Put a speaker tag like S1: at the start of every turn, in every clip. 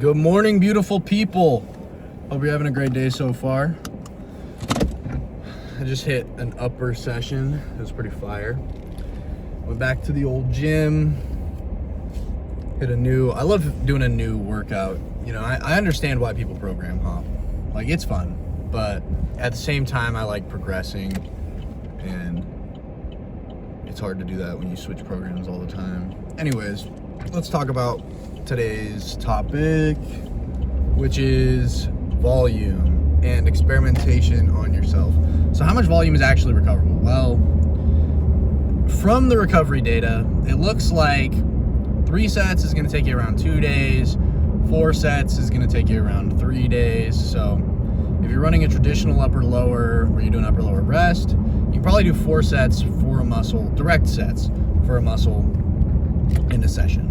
S1: Good morning, beautiful people. Hope you're having a great day so far. I just hit an upper session. It was pretty fire. Went back to the old gym. I love doing a new workout. You know, I understand why people program hop. Like, it's fun. But at the same time, I like progressing. And it's hard to do that when you switch programs all the time. Anyways, let's talk about today's topic, which is volume and experimentation on yourself. So how much volume is actually recoverable? Well, from the recovery data, it looks like 3 sets is going to take you around 2 days, 4 sets is going to take you around 3 days. So if you're running a traditional upper lower where you're doing upper lower rest, you can probably do 4 sets for a muscle, direct sets for a muscle in a session,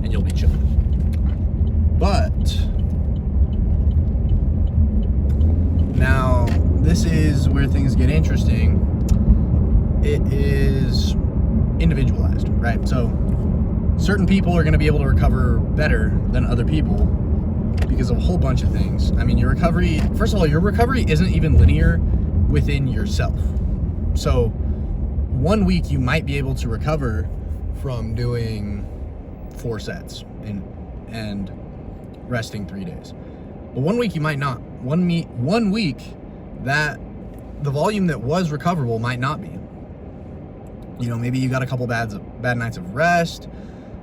S1: and you'll be chilling. But now this is where things get interesting. It is individualized, right? So certain people are going to be able to recover better than other people because of a whole bunch of things. I mean, your recovery, first of all, your recovery isn't even linear within yourself. So 1 week you might be able to recover from doing 4 sets and resting 3 days. But 1 week you might not. 1 week that the volume that was recoverable might not be. You know, maybe you got a couple bad nights of rest.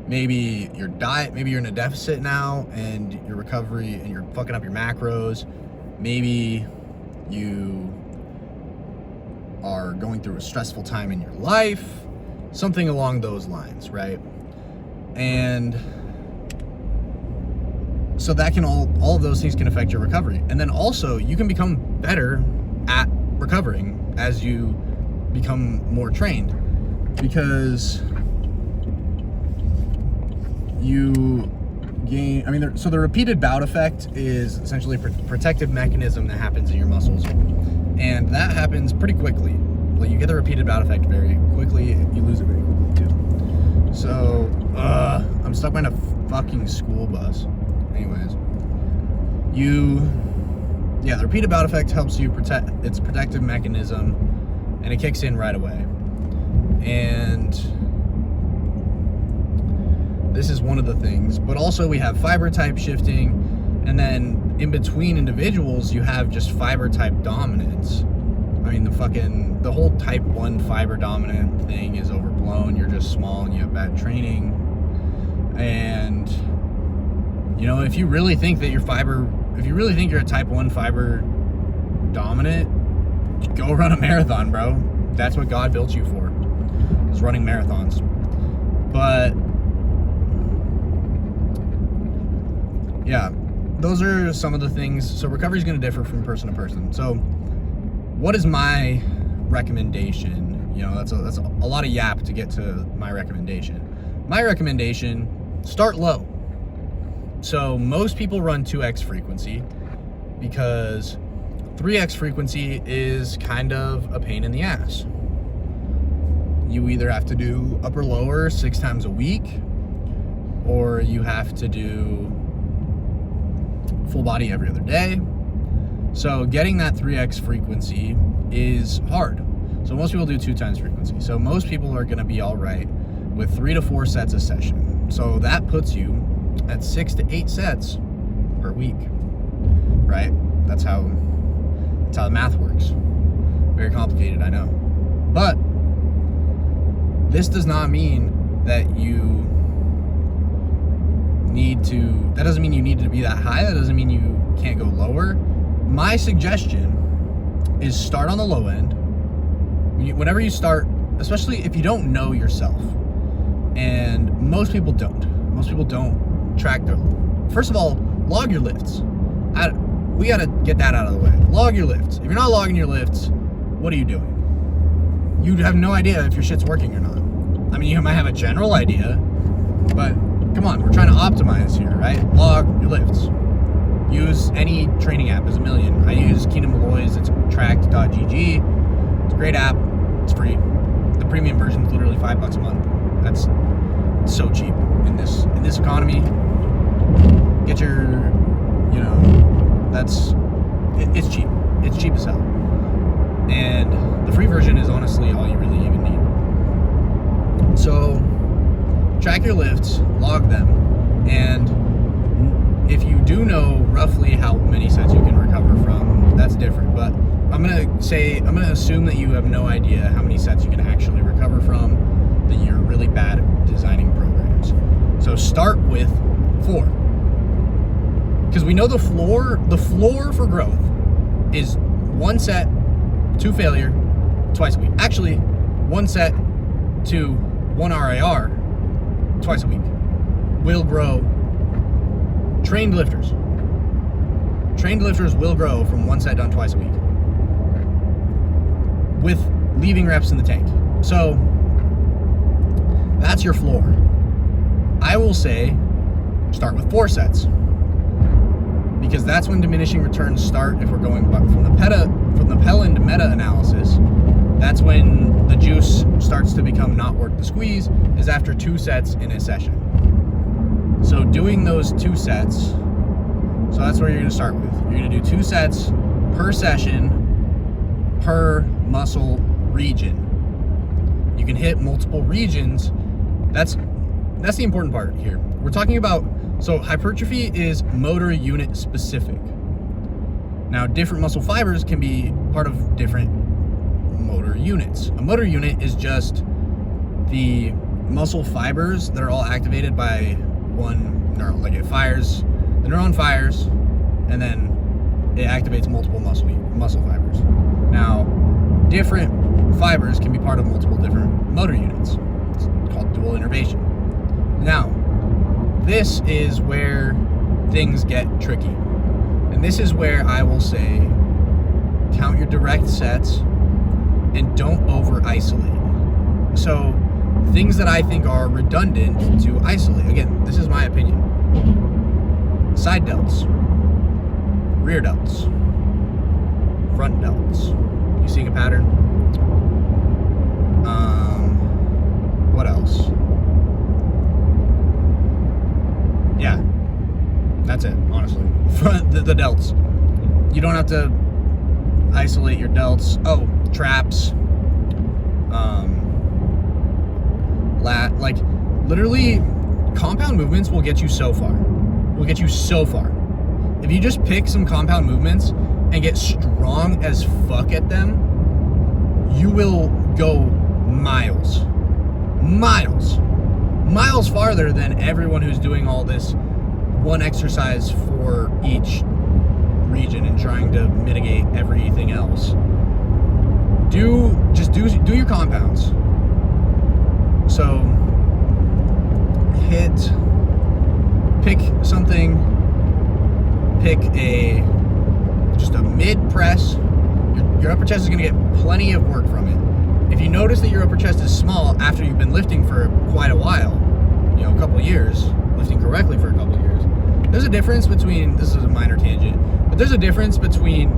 S1: Maybe your diet, maybe you're in a deficit now and your recovery and you're fucking up your macros. Maybe you are going through a stressful time in your life, something along those lines, right? And so that can all of those things can affect your recovery. And then also you can become better at recovering as you become more trained, because you gain, so the repeated bout effect is essentially a protective mechanism that happens in your muscles. And that happens pretty quickly. Like, you get the repeated bout effect very quickly, you lose it very quickly too. So, I'm stuck behind a fucking school bus. Anyways, the repeated bout effect helps you protect, it's a protective mechanism, and it kicks in right away. And this is one of the things, but also we have fiber type shifting, and then in between individuals, you have just fiber type dominance. I mean, the whole type 1 fiber dominant thing is overblown. You're just small and you have bad training. And, you know, if you really think that you're a type 1 fiber dominant, go run a marathon, bro. That's what God built you for, is running marathons. But yeah, those are some of the things. So recovery is going to differ from person to person. So what is my recommendation? You know, that's a lot of yap to get to my recommendation. My recommendation, start low. So most people run 2x frequency because 3x frequency is kind of a pain in the ass. You either have to do upper lower 6 times a week, or you have to do full body every other day. So getting that 3x frequency is hard. So most people do 2 times frequency. So most people are going to be all right with 3 to 4 sets a session. So that puts you at 6 to 8 sets per week, right? That's how the math works. Very complicated, I know. But this does not mean that that doesn't mean you need to be that high. That doesn't mean you can't go lower. My suggestion is start on the low end. Whenever you start, especially if you don't know yourself, and most people don't track their, first of all, log your lifts. We got to get that out of the way. Log your lifts. If you're not logging your lifts, what are you doing? You have no idea if your shit's working or not. I mean, you might have a general idea, but come on, we're trying to optimize here, right? Log your lifts. Use any training app. There's a million. I use Keenan Malloy's. It's tracked.gg. It's a great app. It's free. The premium version is literally $5 a month. That's so cheap in this economy. Get your it's cheap. It's cheap as hell. And the free version is honestly all you really even need. So track your lifts, log them, and if you do know roughly how many sets you can recover from, that's different. But I'm gonna assume that you have no idea how many sets you can actually recover from, that you're really bad at designing programs. So start with 4. Because we know the floor for growth is 1 set to failure twice a week. Actually, 1 set to 1 RIR twice a week will grow. Trained lifters will grow from 1 set done twice a week with leaving reps in the tank. So that's your floor. I will say start with 4 sets, because that's when diminishing returns start. If we're going from the Pelland meta-analysis, that's when the juice starts to become not worth the squeeze, is after 2 sets in a session. So doing those 2 sets, so that's where you're going to start with. You're going to do 2 sets per session, per muscle region. You can hit multiple regions. That's the important part here. We're talking about, so hypertrophy is motor unit specific. Now, different muscle fibers can be part of different motor units. A motor unit is just the muscle fibers that are all activated by one neuron. Like it fires, the neuron fires, and then it activates multiple muscle fibers. Now, different fibers can be part of multiple different motor units. It's called dual innervation. Now, this is where things get tricky. And this is where I will say, count your direct sets and don't over-isolate. So, things that I think are redundant to isolate. Again, this is my opinion. Side delts, rear delts, front delts. You seeing a pattern? What else? Yeah, that's it, honestly. the delts. You don't have to isolate your delts. Oh, traps. Like, literally, compound movements will get you so far. If you just pick some compound movements and get strong as fuck at them, you will go miles farther than everyone who's doing all this one exercise for each region and trying to mitigate everything else. Do your compounds. So pick just a mid press. Your upper chest is going to get plenty of work from it. If you notice that your upper chest is small after you've been lifting for quite a while, a couple of years, lifting correctly for a couple of years, there's a difference between, this is a minor tangent, but there's a difference between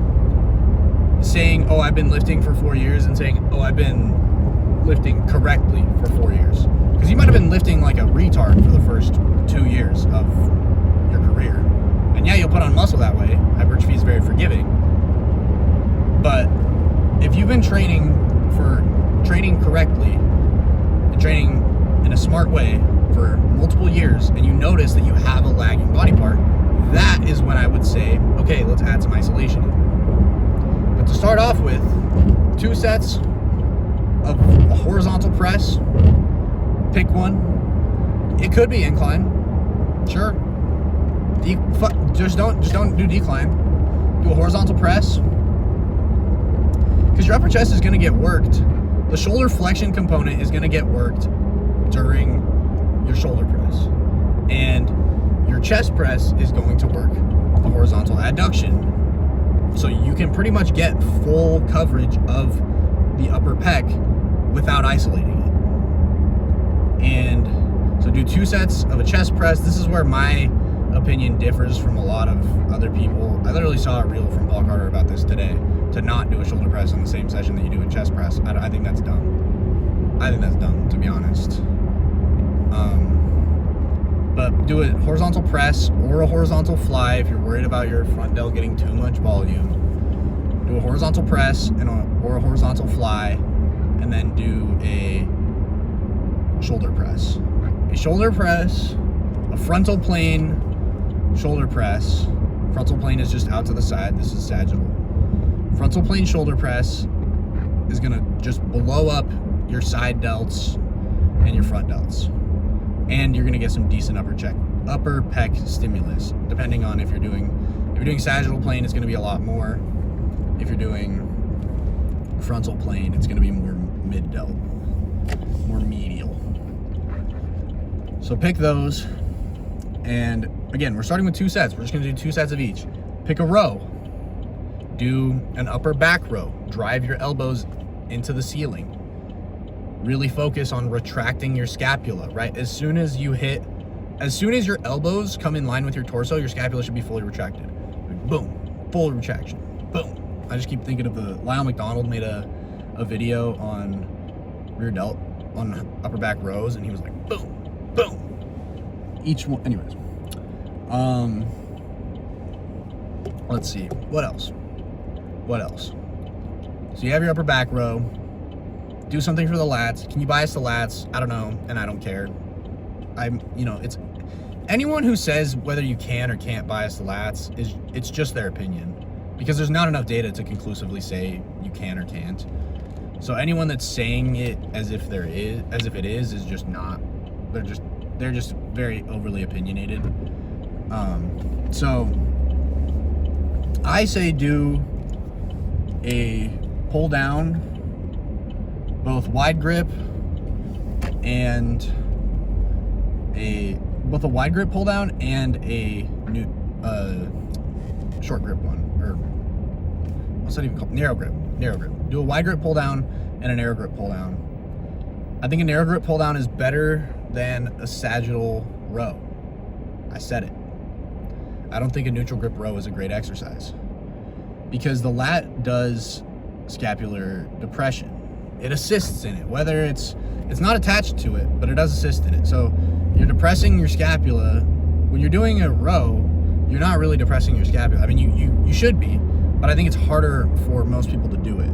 S1: saying, oh, I've been lifting for 4 years, and saying, oh, I've been lifting correctly for 4 years. Because you might have been lifting like a retard for the first 2 years of your career. And yeah, you'll put on muscle that way. Hypertrophy is very forgiving. But if you've been training correctly and training in a smart way for multiple years, and you notice that you have a lagging body part, that is when I would say, okay, let's add some isolation in. But to start off with, 2 sets of a horizontal press, pick one. It could be incline, sure. Just don't do decline. Do a horizontal press, because your upper chest is going to get worked. The shoulder flexion component is going to get worked during your shoulder press, and your chest press is going to work the horizontal adduction. So you can pretty much get full coverage of the upper pec without isolating it. And so do 2 sets of a chest press. This is where my opinion differs from a lot of other people. I literally saw a reel from Paul Carter about this today, to not do a shoulder press on the same session that you do a chest press. I think that's dumb. To be honest. But do a horizontal press or a horizontal fly if you're worried about your front delt getting too much volume. Do a horizontal press or a horizontal fly, and then do a shoulder press. A shoulder press, a frontal plane shoulder press. Frontal plane is just out to the side. This is sagittal. Frontal plane shoulder press is gonna just blow up your side delts and your front delts. And you're gonna get some decent upper pec stimulus, depending on if you're doing sagittal plane, it's gonna be a lot more. If you're doing frontal plane, it's gonna be more mid delt, more medial. So pick those, and again, we're starting with 2 sets. We're just gonna do 2 sets of each. Pick a row. Do an upper back row. Drive your elbows into the ceiling. Really focus on retracting your scapula, right? As soon as your elbows come in line with your torso, your scapula should be fully retracted. Like, boom, full retraction, boom. I just keep thinking of Lyle McDonald made a video on rear delt, on upper back rows, and he was like, boom, boom. Each one, anyways. Let's see, what else? So you have your upper back row. Do something for the lats. Can you bias the lats? I don't know, and I don't care. It's anyone who says whether you can or can't bias the lats it's just their opinion, because there's not enough data to conclusively say you can or can't. So anyone that's saying it as if it is just not. They're just very overly opinionated. So I say do a pull down, both wide grip and both a wide grip pull down and a new short grip one, or what's that even called? Narrow grip. Do a wide grip pull down and a narrow grip pull down. I think a narrow grip pull down is better than a sagittal row. I said it. I don't think a neutral grip row is a great exercise, because the lat does scapular depression. It assists in it, whether it's not attached to it, but it does assist in it. So you're depressing your scapula. When you're doing a row, you're not really depressing your scapula. I mean, you should be, but I think it's harder for most people to do it.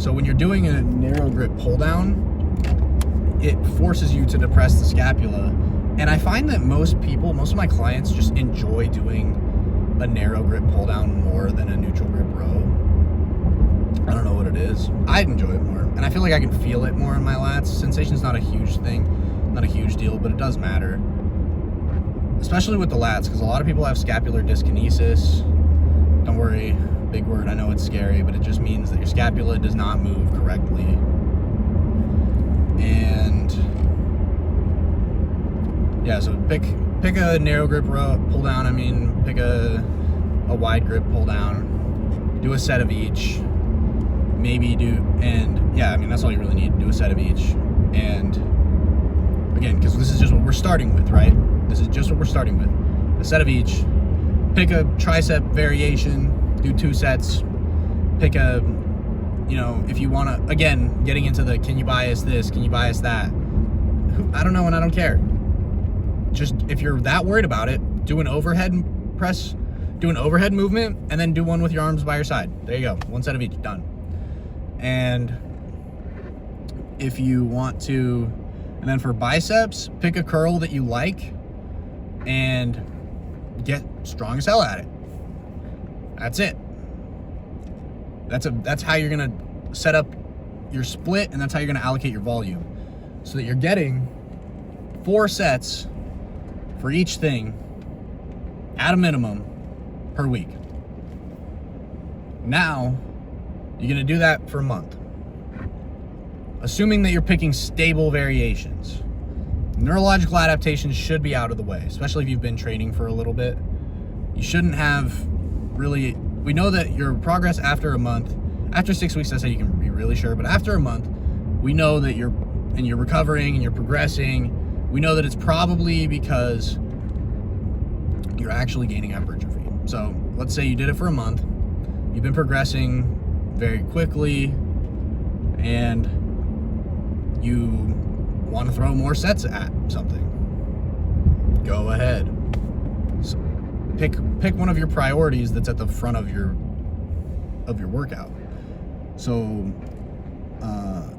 S1: So when you're doing a narrow grip pull down, it forces you to depress the scapula. And I find that most of my clients just enjoy doing a narrow grip pull down more than a neutral grip row. I don't know what it is. I enjoy it more, and I feel like I can feel it more in my lats. Sensation's not a huge thing, not a huge deal, but it does matter, especially with the lats, because a lot of people have scapular dyskinesis. Don't worry, big word, I know it's scary, but it just means that your scapula does not move correctly. And yeah, so pick a narrow grip row pull down. Pick a wide grip pull down. Do a set of each. That's all you really need. Do a set of each. And again, because this is just what we're starting with, right? This is just what we're starting with. A set of each. Pick a tricep variation. Do 2 sets. Pick a, if you want to, again, getting into the can you bias this, can you bias that? I don't know, and I don't care. Just if you're that worried about it, do an overhead press, do an overhead movement, and then do one with your arms by your side. There you go. 1 set of each, done. And if you want to, and then for biceps, pick a curl that you like and get strong as hell at it. That's it. That's how you're gonna set up your split, and that's how you're gonna allocate your volume, so that you're getting 4 sets for each thing at a minimum per week. Now, you're gonna do that for a month. Assuming that you're picking stable variations. Neurological adaptations should be out of the way, especially if you've been training for a little bit. You shouldn't have really, we know that your progress after a month, after 6 weeks, that's how you can be really sure, but after a month, we know that you're recovering and you're progressing. We know that it's probably because you're actually gaining hypertrophy. So let's say you did it for a month, you've been progressing very quickly, and you want to throw more sets at something. go ahead. So pick one of your priorities that's at the front of your workout. So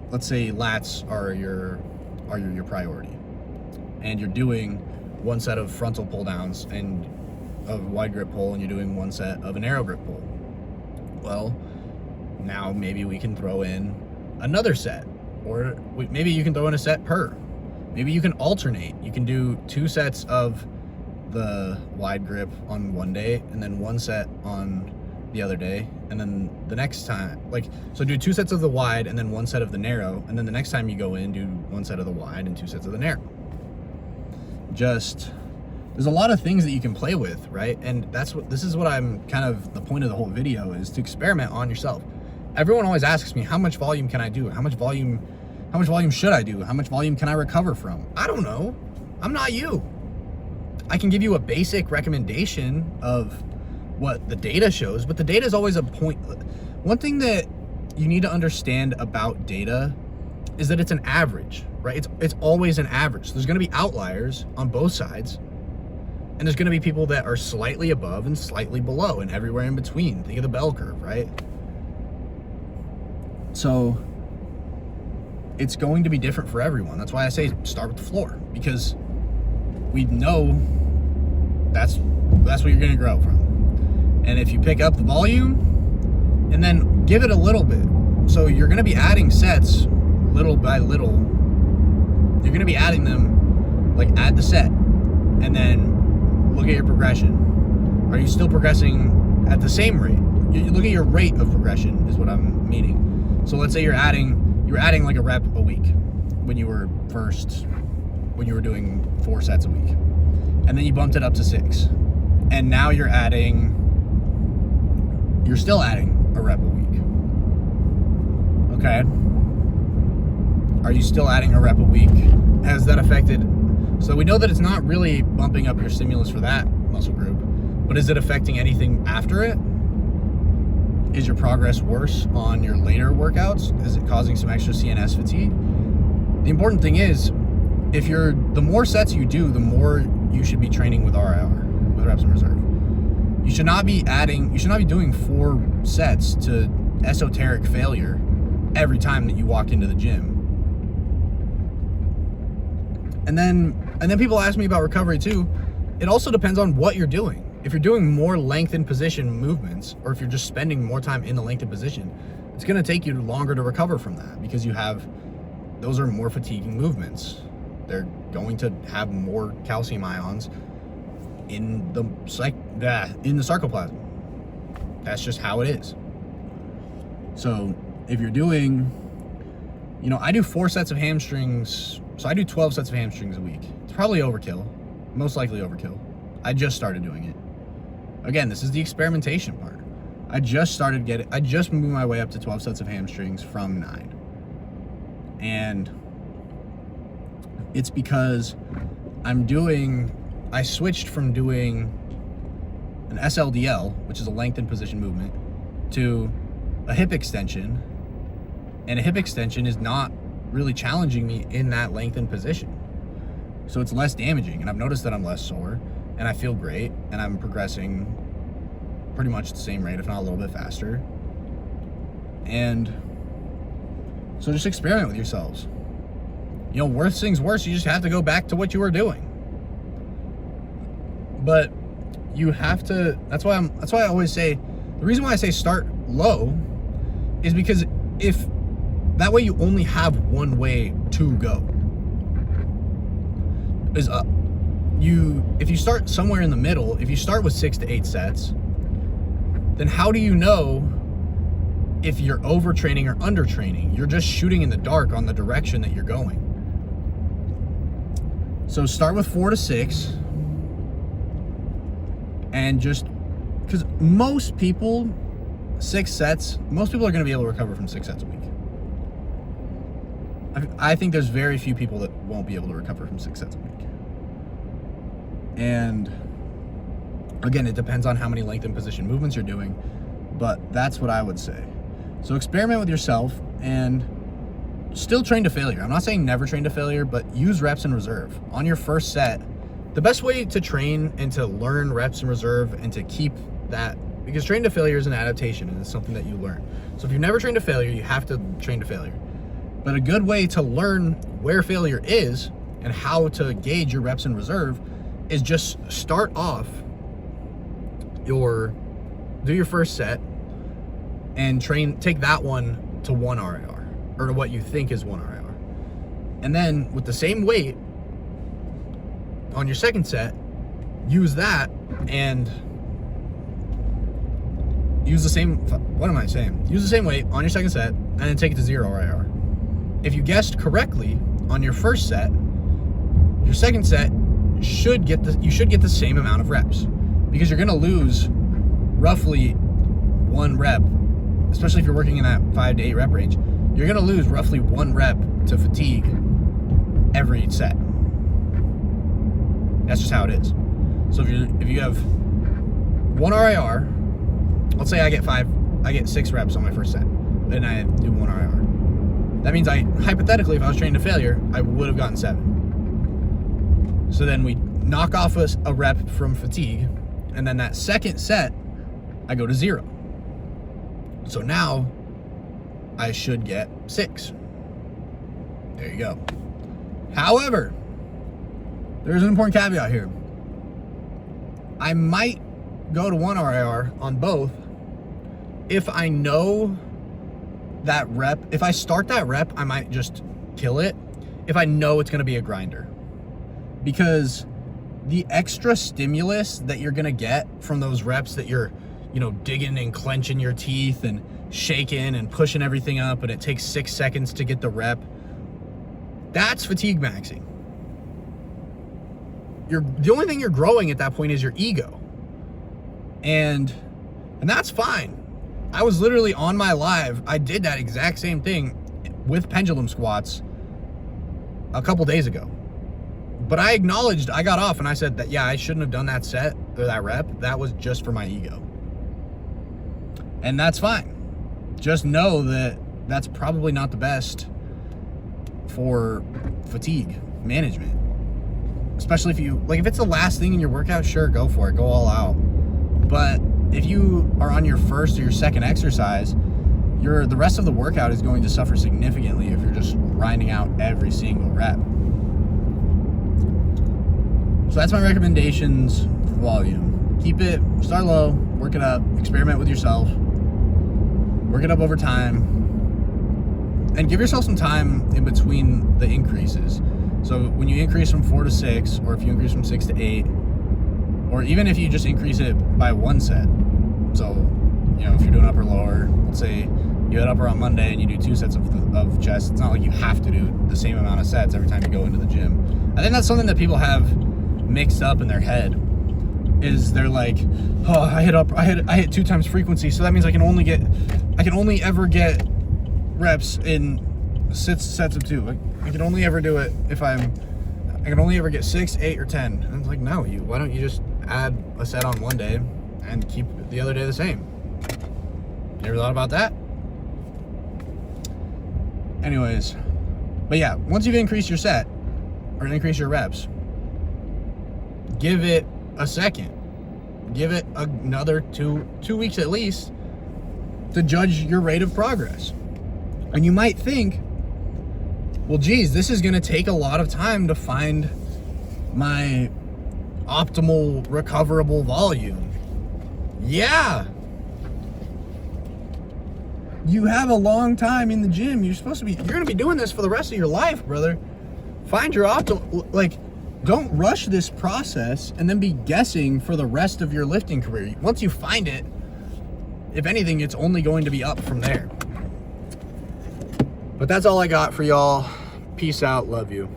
S1: let's say lats are your priority, and you're doing one set of frontal pull downs and of wide grip pull, and you're doing one set of an aero grip pull. Well, now maybe we can throw in another set, or maybe you can throw in a set per. Maybe you can alternate. You can do 2 sets of the wide grip on one day and then 1 set on the other day, and then the next time, so do 2 sets of the wide and then 1 set of the narrow, and then the next time you go in, do 1 set of the wide and 2 sets of the narrow. There's a lot of things that you can play with, right? And this is what I'm kind of, the point of the whole video is to experiment on yourself. Everyone always asks me, how much volume can I do? How much volume should I do? How much volume can I recover from? I don't know. I'm not you. I can give you a basic recommendation of what the data shows, but the data is always a point. One thing that you need to understand about data is that it's an average, right? It's always an average. There's going to be outliers on both sides, and there's going to be people that are slightly above and slightly below and everywhere in between. Think of the bell curve, right? So it's going to be different for everyone. That's why I say start with the floor, because we know that's what you're going to grow from. And if you pick up the volume and then give it a little bit, so you're going to be adding sets little by little. You're going to be adding them, like add the set and then look at your progression. Are you still progressing at the same rate? You look at your rate of progression is what I'm meaning. So let's say you're adding like a rep a week when you were doing 4 sets a week, and then you bumped it up to 6, and now you're still adding a rep a week. Okay. Are you still adding a rep a week? Has that affected? So we know that it's not really bumping up your stimulus for that muscle group, but is it affecting anything after it? Is your progress worse on your later workouts? Is it causing some extra CNS fatigue? The important thing is, the more sets you do, the more you should be training with RIR, with reps in reserve. You should not be doing 4 sets to esoteric failure every time that you walk into the gym. And then people ask me about recovery too. It also depends on what you're doing. If you're doing more lengthened position movements, or if you're just spending more time in the lengthened position, it's going to take you longer to recover from that, because those are more fatiguing movements. They're going to have more calcium ions in the sarcoplasm. That's just how it is. So if you're doing, I do 4 sets of hamstrings. So I do 12 sets of hamstrings a week. It's probably overkill, most likely overkill. I just started doing it. Again, this is the experimentation part. I just moved my way up to 12 sets of hamstrings from 9. And it's because I switched from doing an SLDL, which is a lengthened position movement, to a hip extension. And a hip extension is not really challenging me in that lengthened position. So it's less damaging, and I've noticed that I'm less sore, and I feel great, and I'm progressing pretty much the same rate, if not a little bit faster. And so just experiment with yourselves. Worse things worse, you just have to go back to what you were doing. But you have to, that's why I always say, the reason why I say start low is because that way you only have one way to go, is up. If you start somewhere in the middle, if you start with 6 to 8 sets, then how do you know if you're overtraining or undertraining? You're just shooting in the dark on the direction that you're going. So start with 4 to 6, and just, because most people 6 sets, most people are going to be able to recover from 6 sets a week. I think there's very few people that won't be able to recover from 6 sets a week. And again, it depends on how many lengthened position movements you're doing, but that's what I would say. So experiment with yourself and still train to failure. I'm not saying never train to failure, but use reps in reserve. On your first set, the best way to train and to learn reps in reserve and to keep that, because train to failure is an adaptation and it's something that you learn. So if you've never trained to failure, you have to train to failure. But a good way to learn where failure is and how to gauge your reps in reserve is just start off do your first set and take that one to 1 RIR, or to what you think is 1 RIR. And then with the same weight on your second set, use that and use the same weight on your second set and then take it to 0 RIR. If you guessed correctly on your first set, your second set you should get the same amount of reps, because you're going to lose roughly 1 rep, especially if you're working in that 5 to 8 rep range. You're going to lose roughly 1 rep to fatigue every set. That's just how it is. So if you have 1 RIR, let's say I get 6 reps on my first set, and I do 1 RIR. That means hypothetically, if I was trained to failure, I would have gotten 7. So then we knock off a rep from fatigue, and then that second set, I go to 0. So now I should get 6. There you go. However, there's an important caveat here. I might go to 1 RIR on both if I know that rep. If I start that rep, I might just kill it if I know it's going to be a grinder, because the extra stimulus that you're going to get from those reps that you're, digging and clenching your teeth and shaking and pushing everything up, and it takes 6 seconds to get the rep, that's fatigue maxing. The only thing you're growing at that point is your ego. And that's fine. I was literally on my live, I did that exact same thing with pendulum squats a couple days ago. But I acknowledged, I got off and I said that, yeah, I shouldn't have done that set or that rep. That was just for my ego. And that's fine. Just know that that's probably not the best for fatigue management. Especially if it's the last thing in your workout, sure, go for it, go all out. But if you are on your first or your second exercise, the rest of the workout is going to suffer significantly if you're just grinding out every single rep. So that's my recommendations for volume. Start low, work it up, experiment with yourself, work it up over time, and give yourself some time in between the increases. So when you increase from 4 to 6, or if you increase from 6 to 8, or even if you just increase it by 1 set. So, if you're doing upper lower, let's say you had upper on Monday and you do 2 sets of chest, it's not like you have to do the same amount of sets every time you go into the gym. I think that's something that people have mixed up in their head, is they're like, oh, I hit 2 times frequency, so that means I can only ever get reps in 6 sets of 2. I can only ever do it I can only ever get 6, 8, or 10. And it's like, no, why don't you just add a set on one day and keep the other day the same? You ever thought about that? Anyways, but yeah, once you've increased your set or increased your reps, give it a second. Give it another two weeks at least to judge your rate of progress. And you might think, well, geez, this is going to take a lot of time to find my optimal recoverable volume. Yeah. You have a long time in the gym. You're going to be doing this for the rest of your life, brother. Find your optimal, don't rush this process and then be guessing for the rest of your lifting career. Once you find it, if anything, it's only going to be up from there. But that's all I got for y'all. Peace out. Love you.